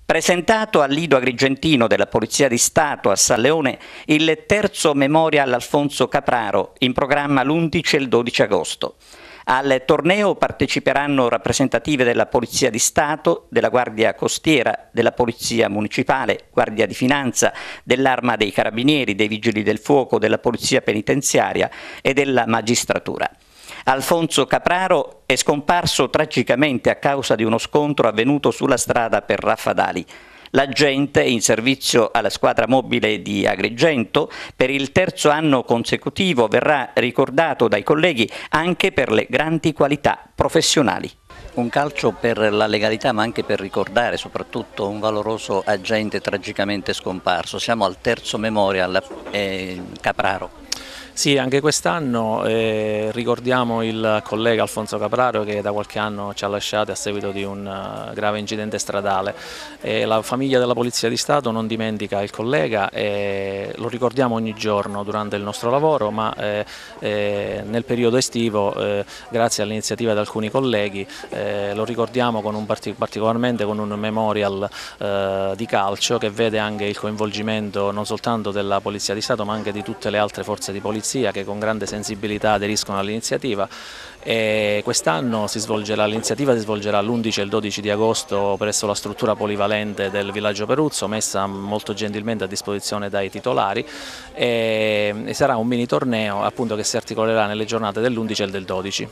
Presentato al Lido Agrigentino della Polizia di Stato a San Leone il terzo Memorial Alfonso Capraro, in programma l'11 e il 12 agosto. Al torneo parteciperanno rappresentative della Polizia di Stato, della Guardia Costiera, della Polizia Municipale, Guardia di Finanza, dell'Arma dei Carabinieri, dei Vigili del Fuoco, della Polizia Penitenziaria e della Magistratura. Alfonso Capraro è scomparso tragicamente a causa di uno scontro avvenuto sulla strada per Raffadali. L'agente, in servizio alla squadra mobile di Agrigento, per il terzo anno consecutivo verrà ricordato dai colleghi anche per le grandi qualità professionali. Un calcio per la legalità, ma anche per ricordare soprattutto un valoroso agente tragicamente scomparso. Siamo al terzo Memorial Capraro. Sì, anche quest'anno ricordiamo il collega Alfonso Capraro che da qualche anno ci ha lasciati a seguito di un grave incidente stradale. La famiglia della Polizia di Stato non dimentica il collega e lo ricordiamo ogni giorno durante il nostro lavoro, ma nel periodo estivo, grazie all'iniziativa di alcuni colleghi, lo ricordiamo particolarmente con un memorial di calcio che vede anche il coinvolgimento non soltanto della Polizia di Stato ma anche di tutte le altre forze di polizia che con grande sensibilità aderiscono all'iniziativa. Quest'anno l'iniziativa si svolgerà l'11 e il 12 di agosto presso la struttura polivalente del Villaggio Peruzzo, messa molto gentilmente a disposizione dai titolari, e sarà un mini torneo appunto che si articolerà nelle giornate dell'11 e del 12.